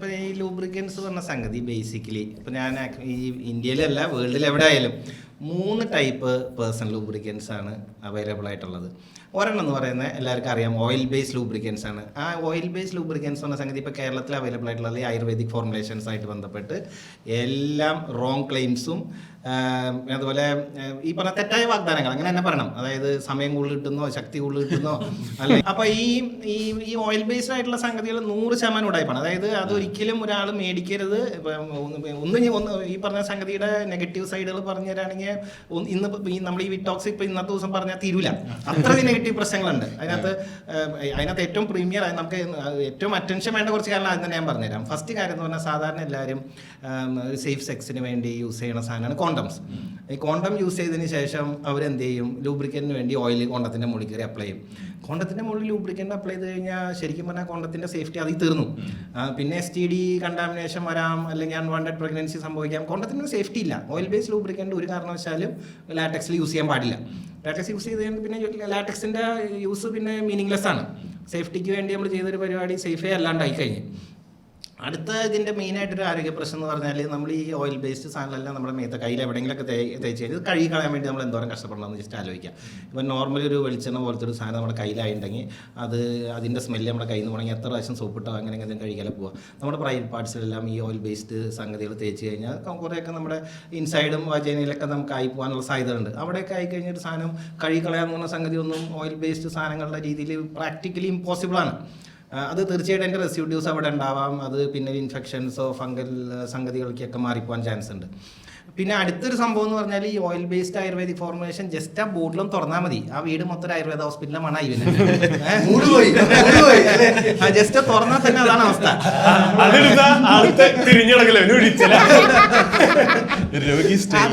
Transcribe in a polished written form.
ഇപ്പം ഈ ലൂബ്രിക്കൻസ് പറഞ്ഞ സംഗതി ബേസിക്കലി ഇപ്പം ഞാൻ ഈ ഇന്ത്യയിലല്ല വേൾഡിൽ എവിടെ ആയാലും 3 ടൈപ്പ് പേഴ്സണൽ ലൂബ്രിക്കൻസ് ആണ് അവൈലബിൾ ആയിട്ടുള്ളത്. ഒരെണ്ണം എന്ന് പറയുന്നത് എല്ലാവർക്കും അറിയാം ഓയിൽ ബേസ്ഡ് ലൂബ്രിക്കൻസ് ആണ്. ആ ഓയിൽ ബേസ്ഡ് ലൂബ്രിക്കൻസ് എന്ന സംഗതി ഇപ്പോൾ കേരളത്തിൽ അവൈലബിൾ ആയിട്ടുള്ളത് ഈ ആയുർവേദിക് ഫോർമുലേഷൻസ് ആയിട്ട് ബന്ധപ്പെട്ട് എല്ലാം റോങ് ക്ലെയിംസും അതുപോലെ ഈ പറഞ്ഞ തെറ്റായ വാഗ്ദാനങ്ങൾ അങ്ങനെ തന്നെ പറയണം. അതായത് സമയം കൂടുതൽ കിട്ടുന്നോ, ശക്തി കൂടുതൽ കിട്ടുന്നോ അല്ലെ. അപ്പോൾ ഈ ഓയിൽ ബേസ്ഡ് ആയിട്ടുള്ള സംഗതികൾ 100% ഉടായ്പാണ്. അതായത് അതൊരിക്കലും ഒരാൾ മേടിക്കരുത്. ഒന്ന് ഈ പറഞ്ഞ സംഗതിയുടെ നെഗറ്റീവ് സൈഡുകൾ പറഞ്ഞു തരാണെങ്കിൽ ഇന്ന് നമ്മൾ ഈ വിറ്റോക്സ് ഇപ്പം ഇന്നത്തെ ദിവസം പറഞ്ഞാൽ തീരൂല, അത്രയും നെഗറ്റീവ് പ്രശ്നങ്ങളുണ്ട് അതിനകത്ത്. ഏറ്റവും പ്രീമിയർ നമുക്ക് ഏറ്റവും അറ്റൻഷൻ വേണ്ട കുറച്ച് കാരണം അത് തന്നെ ഞാൻ പറഞ്ഞുതരാം. ഫസ്റ്റ് കാര്യം എന്ന് പറഞ്ഞാൽ സാധാരണ എല്ലാവരും സേഫ് സെക്സിന് വേണ്ടി യൂസ് ചെയ്യുന്ന സാധനമാണ് കോണ്ടംസ്. ഈ കോണ്ടം യൂസ് ചെയ്തതിന് ശേഷം അവരെന്ത് ചെയ്യും, ലൂബ്രിക്കൻറ്റിന് വേണ്ടി ഓയിൽ കോണ്ടത്തിൻ്റെ മുകളിൽ കയറി അപ്ലൈ ചെയ്യും. കോണ്ടത്തിൻ്റെ മുകളിൽ ലൂബ്രിക്കൻ്റ് അപ്ലൈ ചെയ്ത് കഴിഞ്ഞാൽ ശരിക്കും പറഞ്ഞാൽ കോണ്ടത്തിൻ്റെ സേഫ്റ്റി അതിൽ തീർന്നു. പിന്നെ STD കണ്ടാമിനേഷൻ വരാം, അല്ലെങ്കിൽ അൺവാണ്ടഡ് പ്രഗ്നൻസി സംഭവിക്കാം. കോണ്ടത്തിൻ്റെ സേഫ്റ്റി ഇല്ല. ഓയിൽ ബേസ്ഡ് ലൂബ്രിക്കൻ്റ് ഒരു കാരണവശാലും ലാറ്റക്സിൽ യൂസ് ചെയ്യാൻ പാടില്ല. ലാറ്റക്സ് യൂസ് ചെയ്ത് കഴിഞ്ഞാൽ പിന്നെ ലാറ്റക്സിൻ്റെ യൂസ് പിന്നെ മീനിങ്ലെസ് ആണ്. സേഫ്റ്റിക്ക് വേണ്ടി നമ്മൾ ചെയ്തൊരു പരിപാടി സേഫേ അല്ലാണ്ടായി കഴിഞ്ഞ്. അടുത്ത ഇതിൻ്റെ മെയിനായിട്ടൊരു ആരോഗ്യ പ്രശ്നം എന്ന് പറഞ്ഞാൽ നമ്മൾ ഈ ഓയിൽ ബേസ്ഡ് സാധനങ്ങളെല്ലാം നമ്മുടെ മേത്ത കയ്യിൽ എവിടെയെങ്കിലൊക്കെ തേച്ച് കഴിഞ്ഞാൽ ഇത് കഴുകി കളയാൻ വേണ്ടി നമ്മൾ എന്തോരം കഷ്ടപ്പെടണമെന്ന് ജസ്റ്റ് ആലോചിക്കാം. ഇപ്പം നോർമലി ഒരു വെളിച്ചെണ്ണ പോലത്തെ ഒരു സാധനം നമ്മുടെ കയ്യിലായിട്ടുണ്ടെങ്കിൽ അതിൻ്റെ സ്മെല്ല് നമ്മുടെ കയ്യിൽ നിന്ന് പോകണമെങ്കിൽ എത്ര പ്രാവശ്യം സോപ്പിട്ടോ അങ്ങനെ എന്തെങ്കിലും കഴുകിയാലും പോവാം. നമ്മുടെ പ്രൈവറ്റ് പാർട്സിലെല്ലാം ഈ ഓയിൽ ബേസ്ഡ് സംഗതികൾ തേച്ച് കഴിഞ്ഞാൽ കുറേയൊക്കെ നമ്മുടെ ഇൻസൈഡും വജൈനയിലൊക്കെ നമുക്ക് ആയി പോകാനുള്ള സാധ്യതയുണ്ട്. അവിടെയൊക്കെ ആയിക്കഴിഞ്ഞൊരു സാധനം കഴുകി കളയാമെന്ന് പറഞ്ഞ സംഗതി ഒന്നും ഓയിൽ ബേസ്ഡ് സാധനങ്ങളുടെ രീതിയിൽ പ്രാക്ടിക്കലി ഇമ്പോസിബിളാണ്. അത് തീർച്ചയായിട്ടും അതിൻ്റെ റെസിഡ്യൂസ് അവിടെ ഉണ്ടാവാം. അത് പിന്നെ ഇൻഫെക്ഷൻസോ ഫംഗൽ സംഗതികൾക്കൊക്കെ മാറിപ്പോകാൻ ചാൻസ് ഉണ്ട്. പിന്നെ അടുത്തൊരു സംഭവം എന്ന് പറഞ്ഞാൽ ഈ oil based ayurvedic formulation just ആ ബോട്ടിലും തുറന്നാൽ മതി, ആ വീട് മൊത്തം ഒരു ആയുർവേദ ഹോസ്പിറ്റലിലെ മണായി ജസ്റ്റ് തുറന്നാൽ തന്നെ അതാണ് അവസ്ഥ.